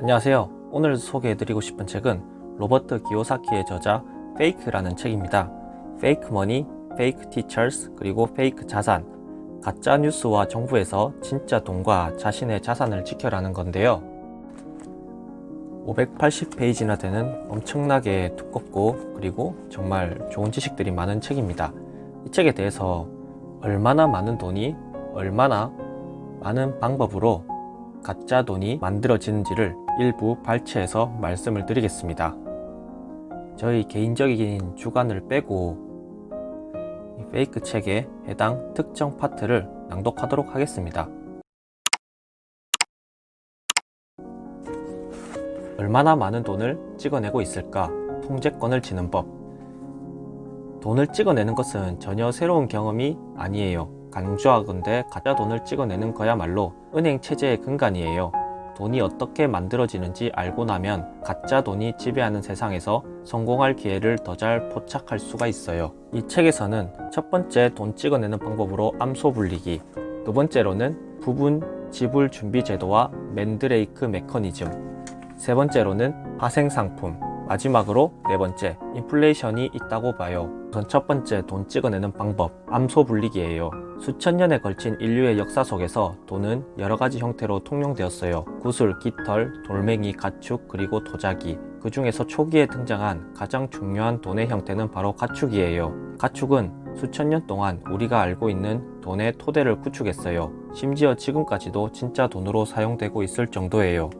안녕하세요. 오늘 소개해드리고 싶은 책은 로버트 기요사키의 저자 페이크라는 책입니다. 페이크 머니, 페이크 티처스, 그리고 페이크 자산, 가짜 뉴스와 정부에서 진짜 돈과 자신의 자산을 지켜라는 건데요. 580페이지나 되는 엄청나게 두껍고 그리고 정말 좋은 지식들이 많은 책입니다. 이 책에 대해서 얼마나 많은 돈이 얼마나 많은 방법으로 가짜 돈이 만들어지는지를 일부 발췌해서 말씀을 드리겠습니다. 저희 개인적인 주관을 빼고 이 페이크 책에 해당 특정 파트를 낭독하도록 하겠습니다. 얼마나 많은 돈을 찍어내고 있을까? 통제권을 지는 법. 돈을 찍어내는 것은 전혀 새로운 경험이 아니에요. 강조하건대 가짜 돈을 찍어내는 거야말로 은행 체제의 근간이에요. 돈이 어떻게 만들어지는지 알고 나면 가짜 돈이 지배하는 세상에서 성공할 기회를 더 잘 포착할 수가 있어요. 이 책에서는 첫 번째 돈 찍어내는 방법으로 암소 불리기, 두 번째로는 부분 지불 준비 제도와 맨드레이크 메커니즘, 세 번째로는 파생상품, 마지막으로 네 번째, 인플레이션이 있다고 봐요. 우선 첫 번째 돈 찍어내는 방법, 암소 불리기예요. 수천 년에 걸친 인류의 역사 속에서 돈은 여러 가지 형태로 통용되었어요. 구슬, 깃털, 돌멩이, 가축, 그리고 도자기. 그 중에서 초기에 등장한 가장 중요한 돈의 형태는 바로 가축이에요. 가축은 수천 년 동안 우리가 알고 있는 돈의 토대를 구축했어요. 심지어 지금까지도 진짜 돈으로 사용되고 있을 정도예요.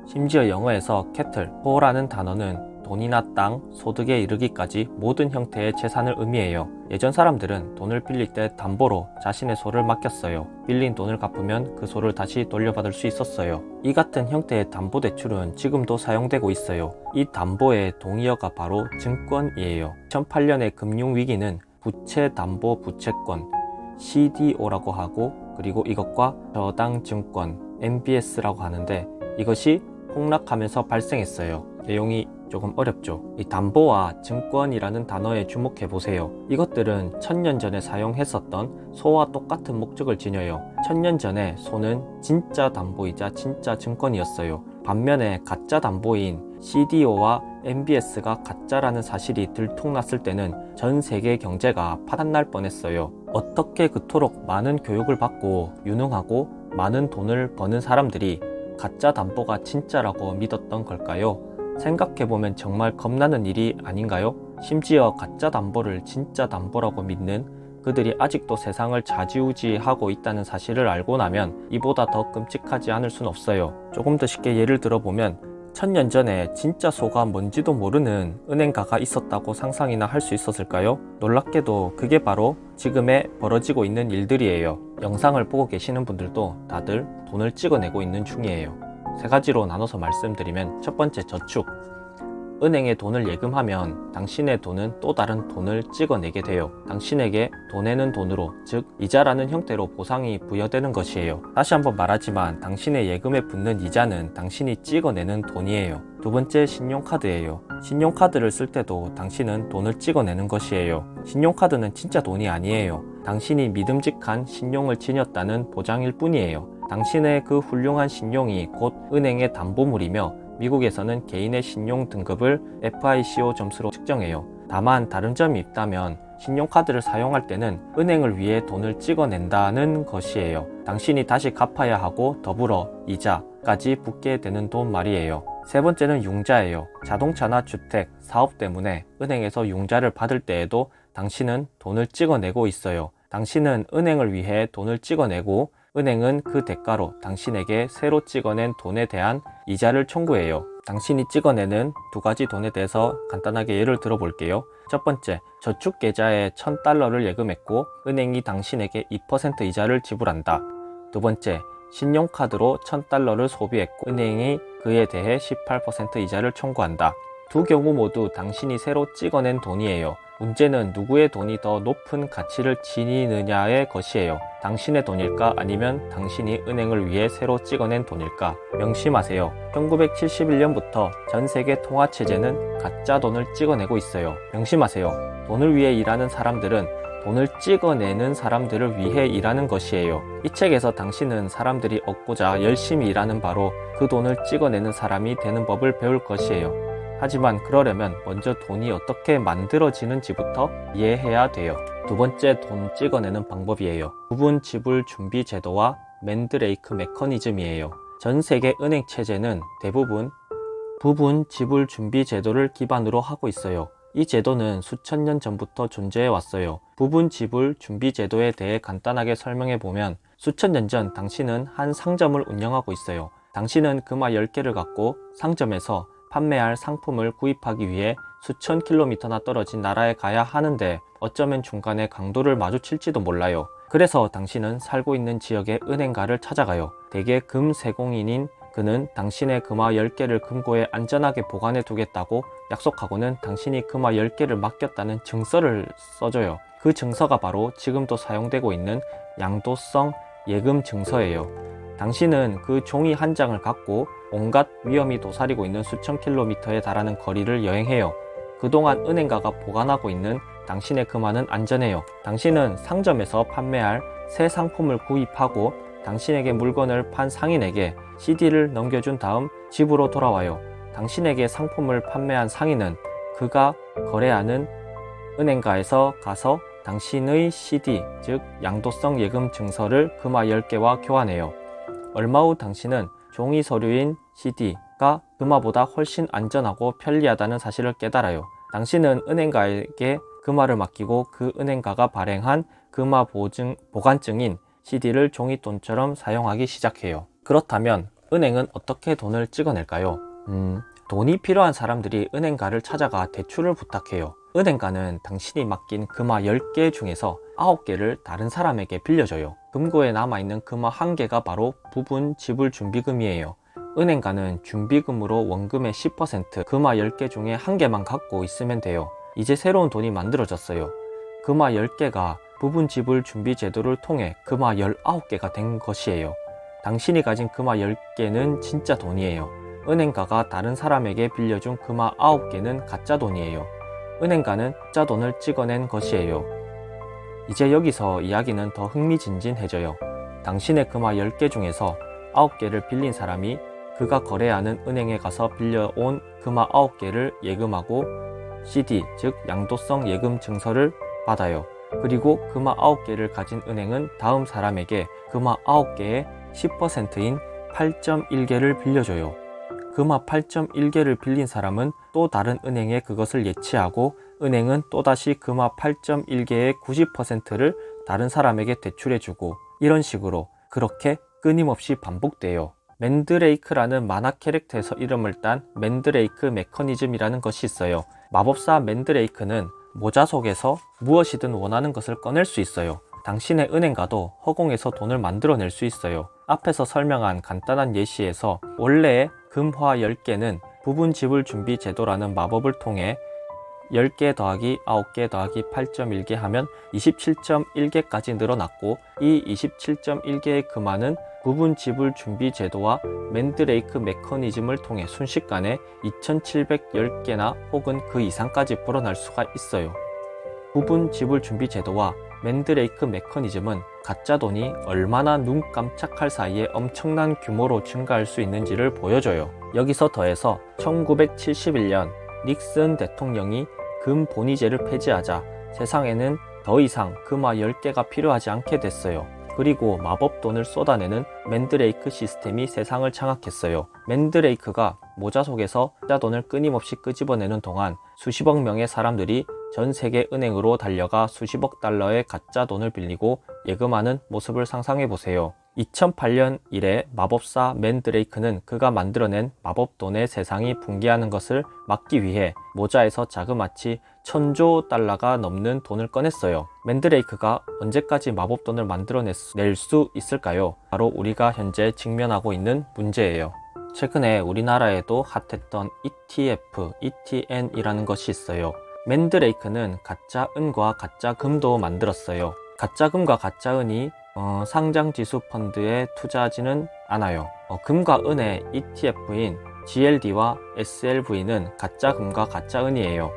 심지어 영어에서 캐틀, 소라는 단어는 돈이나 땅, 소득에 이르기까지 모든 형태의 재산을 의미해요. 예전 사람들은 돈을 빌릴 때 담보로 자신의 소를 맡겼어요. 빌린 돈을 갚으면 그 소를 다시 돌려받을 수 있었어요. 이 같은 형태의 담보대출은 지금도 사용되고 있어요. 이 담보의 동의어가 바로 증권이에요. 2008년의 금융위기는 부채담보부채권, CDO라고 하고, 그리고 이것과 저당증권, MBS라고 하는데 이것이 폭락하면서 발생했어요. 내용이 조금 어렵죠. 이 담보와 증권이라는 단어에 주목해보세요. 이것들은 1000년 전에 사용했었던 소와 똑같은 목적을 지녀요. 1000년 전에 소는 진짜 담보이자 진짜 증권이었어요. 반면에 가짜 담보인 CDO와 MBS가 가짜라는 사실이 들통났을 때는 전 세계 경제가 파탄날 뻔했어요. 어떻게 그토록 많은 교육을 받고 유능하고 많은 돈을 버는 사람들이 가짜 담보가 진짜라고 믿었던 걸까요? 생각해보면 정말 겁나는 일이 아닌가요? 심지어 가짜 담보를 진짜 담보라고 믿는 그들이 아직도 세상을 좌지우지하고 있다는 사실을 알고 나면 이보다 더 끔찍하지 않을 순 없어요. 조금 더 쉽게 예를 들어보면 1000년 전에 진짜 소가 뭔지도 모르는 은행가가 있었다고 상상이나 할 수 있었을까요? 놀랍게도 그게 바로 지금에 벌어지고 있는 일들이에요. 영상을 보고 계시는 분들도 다들 돈을 찍어내고 있는 중이에요. 세 가지로 나눠서 말씀드리면, 첫 번째, 저축. 은행에 돈을 예금하면 당신의 돈은 또 다른 돈을 찍어내게 돼요. 당신에게 돈에는 돈으로, 즉 이자라는 형태로 보상이 부여되는 것이에요. 다시 한번 말하지만 당신의 예금에 붙는 이자는 당신이 찍어내는 돈이에요. 두 번째, 신용카드예요. 신용카드를 쓸 때도 당신은 돈을 찍어내는 것이에요. 신용카드는 진짜 돈이 아니에요. 당신이 믿음직한 신용을 지녔다는 보장일 뿐이에요. 당신의 그 훌륭한 신용이 곧 은행의 담보물이며 미국에서는 개인의 신용 등급을 FICO 점수로 측정해요. 다만 다른 점이 있다면 신용카드를 사용할 때는 은행을 위해 돈을 찍어낸다는 것이에요. 당신이 다시 갚아야 하고 더불어 이자까지 붙게 되는 돈 말이에요. 세 번째는 융자예요. 자동차나 주택, 사업 때문에 은행에서 융자를 받을 때에도 당신은 돈을 찍어내고 있어요. 당신은 은행을 위해 돈을 찍어내고 은행은 그 대가로 당신에게 새로 찍어낸 돈에 대한 이자를 청구해요. 당신이 찍어내는 두 가지 돈에 대해서 간단하게 예를 들어볼게요. 첫 번째, 저축계좌에 $1000를 예금했고 은행이 당신에게 2% 이자를 지불한다. 두 번째, 신용카드로 $1000를 소비했고 은행이 그에 대해 18% 이자를 청구한다. 두 경우 모두 당신이 새로 찍어낸 돈이에요. 문제는 누구의 돈이 더 높은 가치를 지니느냐의 것이에요. 당신의 돈일까 아니면 당신이 은행을 위해 새로 찍어낸 돈일까? 명심하세요. 1971년부터 전 세계 통화체제는 가짜 돈을 찍어내고 있어요. 명심하세요. 돈을 위해 일하는 사람들은 돈을 찍어내는 사람들을 위해 일하는 것이에요. 이 책에서 당신은 사람들이 얻고자 열심히 일하는 바로 그 돈을 찍어내는 사람이 되는 법을 배울 것이에요. 하지만 그러려면 먼저 돈이 어떻게 만들어지는지부터 이해해야 돼요. 두 번째 돈 찍어내는 방법이에요. 부분 지불 준비 제도와 맨드레이크 메커니즘이에요. 전 세계 은행 체제는 대부분 부분 지불 준비 제도를 기반으로 하고 있어요. 이 제도는 수천 년 전부터 존재해 왔어요. 부분 지불 준비 제도에 대해 간단하게 설명해 보면 수천 년 전 당신은 한 상점을 운영하고 있어요. 당신은 금화 10개를 갖고 상점에서 판매할 상품을 구입하기 위해 수천 킬로미터나 떨어진 나라에 가야 하는데 어쩌면 중간에 강도를 마주칠지도 몰라요. 그래서 당신은 살고 있는 지역의 은행가를 찾아가요. 대개 금세공인인 그는 당신의 금화 10개를 금고에 안전하게 보관해 두겠다고 약속하고는 당신이 금화 10개를 맡겼다는 증서를 써줘요. 그 증서가 바로 지금도 사용되고 있는 양도성 예금 증서예요. 당신은 그 종이 한 장을 갖고 온갖 위험이 도사리고 있는 수천 킬로미터에 달하는 거리를 여행해요. 그동안 은행가가 보관하고 있는 당신의 금화는 안전해요. 당신은 상점에서 판매할 새 상품을 구입하고 당신에게 물건을 판 상인에게 CD를 넘겨준 다음 집으로 돌아와요. 당신에게 상품을 판매한 상인은 그가 거래하는 은행가에서 가서 당신의 CD, 즉 양도성 예금 증서를 금화 10개와 교환해요. 얼마 후 당신은 종이 서류인 CD가 금화보다 훨씬 안전하고 편리하다는 사실을 깨달아요. 당신은 은행가에게 금화를 맡기고 그 은행가가 발행한 금화 보관증인 CD를 종이돈처럼 사용하기 시작해요. 그렇다면 은행은 어떻게 돈을 찍어낼까요? 돈이 필요한 사람들이 은행가를 찾아가 대출을 부탁해요. 은행가는 당신이 맡긴 금화 10개 중에서 9개를 다른 사람에게 빌려줘요. 금고에 남아있는 금화 1개가 바로 부분 지불 준비금이에요. 은행가는 준비금으로 원금의 10%, 금화 10개 중에 1개만 갖고 있으면 돼요. 이제 새로운 돈이 만들어졌어요. 금화 10개가 부분 지불 준비 제도를 통해 금화 19개가 된 것이에요. 당신이 가진 금화 10개는 진짜 돈이에요. 은행가가 다른 사람에게 빌려준 금화 9개는 가짜 돈이에요. 은행가는 가짜 돈을 찍어낸 것이에요. 이제 여기서 이야기는 더 흥미진진해져요. 당신의 금화 10개 중에서 9개를 빌린 사람이 그가 거래하는 은행에 가서 빌려온 금화 9개를 예금하고 CD, 즉 양도성 예금 증서를 받아요. 그리고 금화 9개를 가진 은행은 다음 사람에게 금화 9개의 10%인 8.1개를 빌려줘요. 금화 8.1개를 빌린 사람은 또 다른 은행에 그것을 예치하고 은행은 또다시 금화 8.1개의 90%를 다른 사람에게 대출해주고 이런 식으로 그렇게 끊임없이 반복돼요. 맨드레이크라는 만화 캐릭터에서 이름을 딴 맨드레이크 메커니즘이라는 것이 있어요. 마법사 맨드레이크는 모자 속에서 무엇이든 원하는 것을 꺼낼 수 있어요. 당신의 은행가도 허공에서 돈을 만들어낼 수 있어요. 앞에서 설명한 간단한 예시에서 원래의 금화 10개는 부분 지불 준비 제도라는 마법을 통해 10개 더하기 9개 더하기 8.1개 하면 27.1개까지 늘어났고 이 27.1개의 금화는 부분 지불 준비 제도와 맨드레이크 메커니즘을 통해 순식간에 2710개나 혹은 그 이상까지 불어날 수가 있어요. 부분 지불 준비 제도와 맨드레이크 메커니즘은 가짜 돈이 얼마나 눈 깜짝할 사이에 엄청난 규모로 증가할 수 있는지를 보여줘요. 여기서 더해서 1971년 닉슨 대통령이 금 본위제를 폐지하자 세상에는 더 이상 금화 10개가 필요하지 않게 됐어요. 그리고 마법 돈을 쏟아내는 맨드레이크 시스템이 세상을 장악했어요. 맨드레이크가 모자 속에서 가짜 돈을 끊임없이 끄집어내는 동안 수십억 명의 사람들이 전 세계 은행으로 달려가 수십억 달러의 가짜 돈을 빌리고 예금하는 모습을 상상해 보세요. 2008년 이래 마법사 맨드레이크는 그가 만들어낸 마법돈의 세상이 붕괴하는 것을 막기 위해 모자에서 자그마치 1000조 달러가 넘는 돈을 꺼냈어요. 맨드레이크가 언제까지 마법돈을 만들어낼 수 있을까요? 바로 우리가 현재 직면하고 있는 문제예요. 최근에 우리나라에도 핫했던 ETF, ETN이라는 것이 있어요. 맨드레이크는 가짜 은과 가짜 금도 만들었어요. 가짜 금과 가짜 은이 상장 지수 펀드에 투자하지는 않아요. 금과 은의 ETF인 GLD와 SLV는 가짜 금과 가짜 은이에요.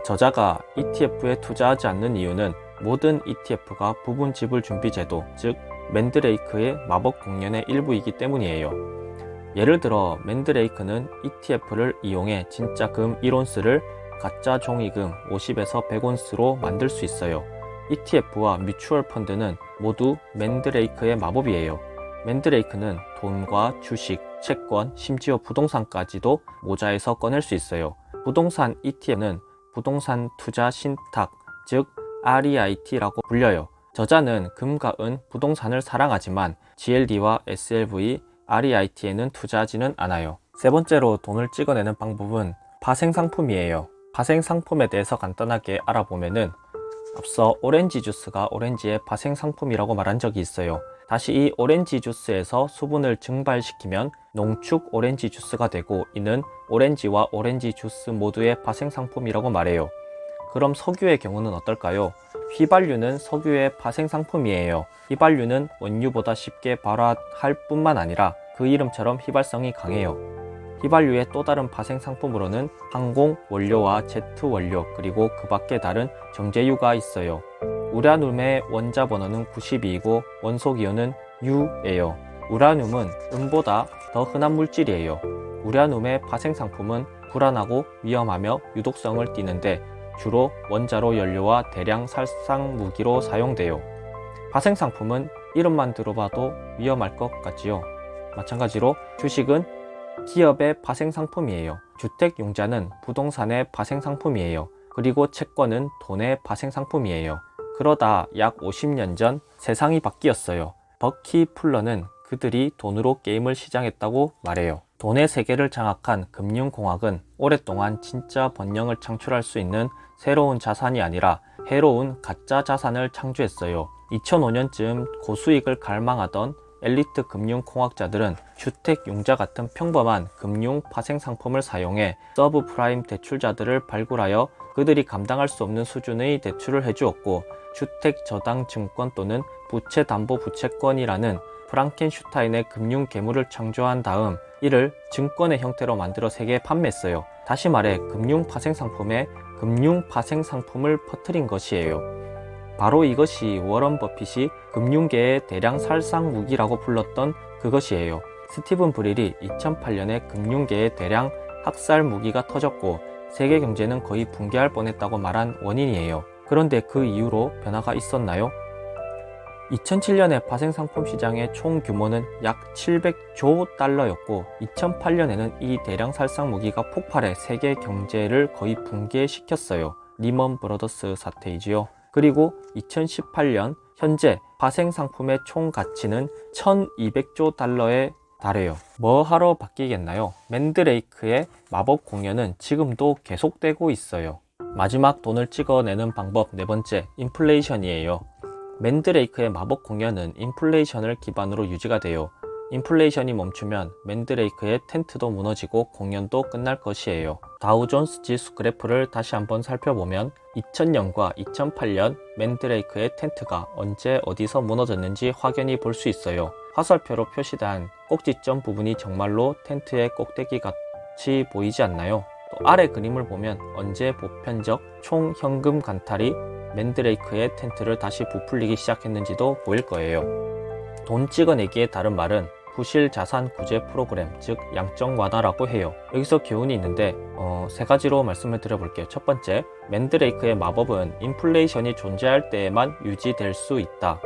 저자가 ETF에 투자하지 않는 이유는 모든 ETF가 부분 지불 준비 제도, 즉 맨드레이크의 마법 공연의 일부이기 때문이에요. 예를 들어 맨드레이크는 ETF를 이용해 진짜 금 1온스를 가짜 종이금 50에서 100온스로 만들 수 있어요. ETF와 뮤추얼 펀드는 모두 맨드레이크의 마법이에요. 맨드레이크는 돈과 주식, 채권, 심지어 부동산까지도 모자에서 꺼낼 수 있어요. 부동산 ETF는 부동산 투자 신탁, 즉 REIT라고 불려요. 저자는 금과 은, 부동산을 사랑하지만 GLD와 SLV, REIT에는 투자하지는 않아요. 세 번째로 돈을 찍어내는 방법은 파생상품이에요. 파생상품에 대해서 간단하게 알아보면은 앞서 오렌지 주스가 오렌지의 파생상품이라고 말한 적이 있어요. 다시 이 오렌지 주스에서 수분을 증발시키면 농축 오렌지 주스가 되고, 이는 오렌지와 오렌지 주스 모두의 파생상품이라고 말해요. 그럼 석유의 경우는 어떨까요? 휘발유는 석유의 파생상품이에요. 휘발유는 원유보다 쉽게 발화할 뿐만 아니라 그 이름처럼 휘발성이 강해요. 휘발유의 또 다른 파생상품으로는 항공 원료와 제트 원료, 그리고 그 밖에 다른 정제유가 있어요. 우라늄의 원자 번호는 92이고 원소 기호는 U예요. 우라늄은 은보다 더 흔한 물질이에요. 우라늄의 파생상품은 불안하고 위험하며 유독성을 띠는데 주로 원자로 연료와 대량 살상 무기로 사용돼요. 파생상품은 이름만 들어봐도 위험할 것 같지요. 마찬가지로 주식은 기업의 파생상품이에요. 주택용자는 부동산의 파생상품이에요. 그리고 채권은 돈의 파생상품이에요. 그러다 약 50년 전 세상이 바뀌었어요. 버키 풀러는 그들이 돈으로 게임을 시작했다고 말해요. 돈의 세계를 장악한 금융공학은 오랫동안 진짜 번영을 창출할 수 있는 새로운 자산이 아니라 해로운 가짜 자산을 창조했어요. 2005년쯤 고수익을 갈망하던 엘리트 금융공학자들은 주택용자 같은 평범한 금융 파생상품을 사용해 서브프라임 대출자들을 발굴하여 그들이 감당할 수 없는 수준의 대출을 해주었고, 주택저당증권 또는 부채담보부채권이라는 프랑켄슈타인의 금융 괴물을 창조한 다음 이를 증권의 형태로 만들어 세계에 판매했어요. 다시 말해 금융 파생상품에 금융 파생상품을 퍼뜨린 것이에요. 바로 이것이 워런 버핏이 금융계의 대량 살상 무기라고 불렀던 그것이에요. 스티븐 브릴이 2008년에 금융계의 대량 학살 무기가 터졌고 세계 경제는 거의 붕괴할 뻔했다고 말한 원인이에요. 그런데 그 이후로 변화가 있었나요? 2007년에 파생상품 시장의 총 규모는 약 700조 달러였고 2008년에는 이 대량 살상 무기가 폭발해 세계 경제를 거의 붕괴시켰어요. 리먼 브러더스 사태이지요. 그리고 2018년 현재 파생상품의 총 가치는 1200조 달러에 달해요. 뭐 하러 바뀌겠나요? 맨드레이크의 마법 공연은 지금도 계속되고 있어요. 마지막 돈을 찍어내는 방법 네 번째, 인플레이션이에요. 맨드레이크의 마법 공연은 인플레이션을 기반으로 유지가 돼요. 인플레이션이 멈추면 맨드레이크의 텐트도 무너지고 공연도 끝날 것이에요. 다우존스 지수 그래프를 다시 한번 살펴보면 2000년과 2008년 맨드레이크의 텐트가 언제 어디서 무너졌는지 확연히 볼 수 있어요. 화살표로 표시된 꼭지점 부분이 정말로 텐트의 꼭대기 같이 보이지 않나요? 또 아래 그림을 보면 언제 보편적 총현금 간탈이 맨드레이크의 텐트를 다시 부풀리기 시작했는지도 보일 거예요. 돈 찍어내기의 다른 말은 부실 자산 구제 프로그램, 즉 양적 완화라고 해요. 여기서 교훈이 있는데 세 가지로 말씀을 드려볼게요. 첫 번째, 맨드레이크의 마법은 인플레이션이 존재할 때에만 유지될 수 있다.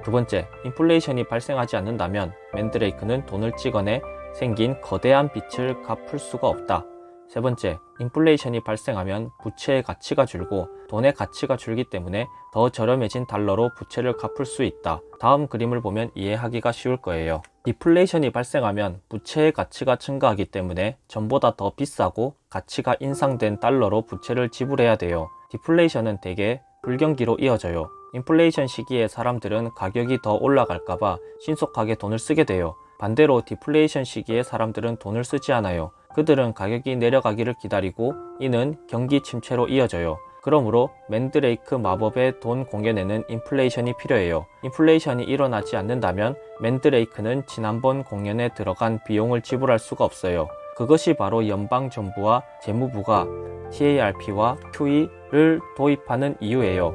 두 번째, 인플레이션이 발생하지 않는다면 맨드레이크는 돈을 찍어내 생긴 거대한 빚을 갚을 수가 없다. 세 번째, 인플레이션이 발생하면 부채의 가치가 줄고 돈의 가치가 줄기 때문에 더 저렴해진 달러로 부채를 갚을 수 있다. 다음 그림을 보면 이해하기가 쉬울 거예요. 디플레이션이 발생하면 부채의 가치가 증가하기 때문에 전보다 더 비싸고 가치가 인상된 달러로 부채를 지불해야 돼요. 디플레이션은 대개 불경기로 이어져요. 인플레이션 시기에 사람들은 가격이 더 올라갈까봐 신속하게 돈을 쓰게 돼요. 반대로 디플레이션 시기에 사람들은 돈을 쓰지 않아요. 그들은 가격이 내려가기를 기다리고 이는 경기 침체로 이어져요. 그러므로 맨드레이크 마법의 돈 공연에는 인플레이션이 필요해요. 인플레이션이 일어나지 않는다면 맨드레이크는 지난번 공연에 들어간 비용을 지불할 수가 없어요. 그것이 바로 연방정부와 재무부가 TARP와 QE를 도입하는 이유예요.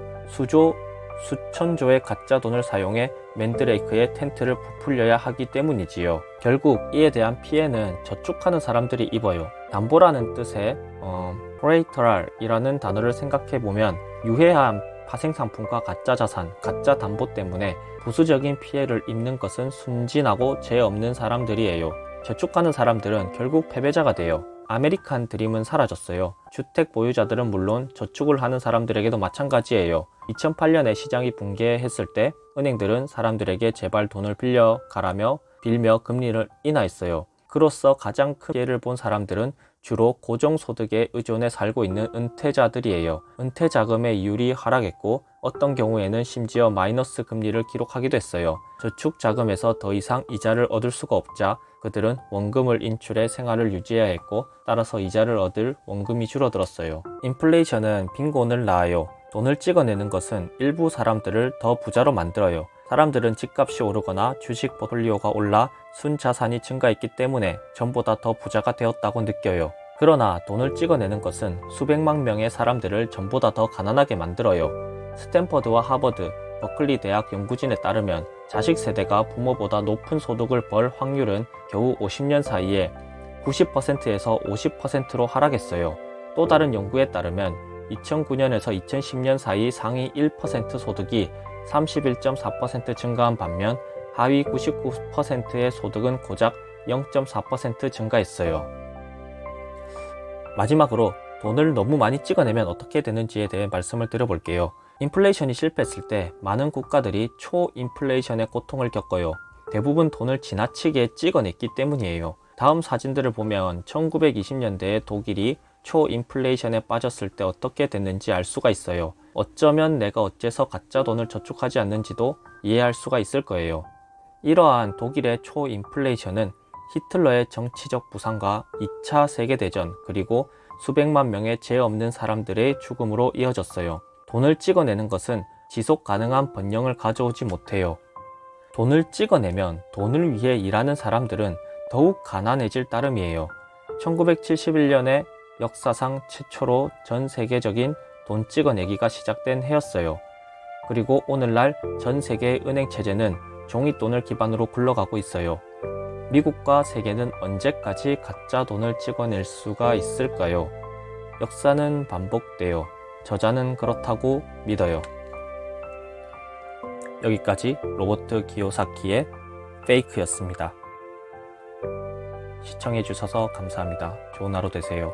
수천조의 가짜 돈을 사용해 맨드레이크의 텐트를 부풀려야 하기 때문이지요. 결국 이에 대한 피해는 저축하는 사람들이 입어요. 담보라는 뜻의 collateral이라는 단어를 생각해보면 유해한 파생상품과 가짜 자산, 가짜 담보 때문에 부수적인 피해를 입는 것은 순진하고 죄 없는 사람들이에요. 저축하는 사람들은 결국 패배자가 돼요. 아메리칸 드림은 사라졌어요. 주택 보유자들은 물론 저축을 하는 사람들에게도 마찬가지예요. 2008년에 시장이 붕괴했을 때 은행들은 사람들에게 제발 돈을 빌려가라며 빌며 금리를 인하했어요. 그로써 가장 큰 피해를 본 사람들은 주로 고정소득에 의존해 살고 있는 은퇴자들이에요. 은퇴자금의 이율이 하락했고 어떤 경우에는 심지어 마이너스 금리를 기록하기도 했어요. 저축자금에서 더 이상 이자를 얻을 수가 없자 그들은 원금을 인출해 생활을 유지해야 했고 따라서 이자를 얻을 원금이 줄어들었어요. 인플레이션은 빈곤을 낳아요. 돈을 찍어내는 것은 일부 사람들을 더 부자로 만들어요. 사람들은 집값이 오르거나 주식 포트폴리오가 올라 순자산이 증가했기 때문에 전보다 더 부자가 되었다고 느껴요. 그러나 돈을 찍어내는 것은 수백만 명의 사람들을 전보다 더 가난하게 만들어요. 스탠퍼드와 하버드, 버클리 대학 연구진에 따르면 자식 세대가 부모보다 높은 소득을 벌 확률은 겨우 50년 사이에 90%에서 50%로 하락했어요. 또 다른 연구에 따르면 2009년에서 2010년 사이 상위 1% 소득이 31.4% 증가한 반면 하위 99%의 소득은 고작 0.4% 증가했어요. 마지막으로 돈을 너무 많이 찍어내면 어떻게 되는지에 대해 말씀을 드려볼게요. 인플레이션이 실패했을 때 많은 국가들이 초인플레이션의 고통을 겪어요. 대부분 돈을 지나치게 찍어냈기 때문이에요. 다음 사진들을 보면 1920년대에 독일이 초인플레이션에 빠졌을 때 어떻게 됐는지 알 수가 있어요. 어쩌면 내가 어째서 가짜 돈을 저축하지 않는지도 이해할 수가 있을 거예요. 이러한 독일의 초인플레이션은 히틀러의 정치적 부상과 2차 세계대전 그리고 수백만 명의 죄 없는 사람들의 죽음으로 이어졌어요. 돈을 찍어내는 것은 지속 가능한 번영을 가져오지 못해요. 돈을 찍어내면 돈을 위해 일하는 사람들은 더욱 가난해질 따름이에요. 1971년에 역사상 최초로 전 세계적인 돈 찍어내기가 시작된 해였어요. 그리고 오늘날 전 세계의 은행 체제는 종이돈을 기반으로 굴러가고 있어요. 미국과 세계는 언제까지 가짜 돈을 찍어낼 수가 있을까요? 역사는 반복돼요. 저자는 그렇다고 믿어요. 여기까지 로버트 기요사키의 페이크였습니다. 시청해주셔서 감사합니다. 좋은 하루 되세요.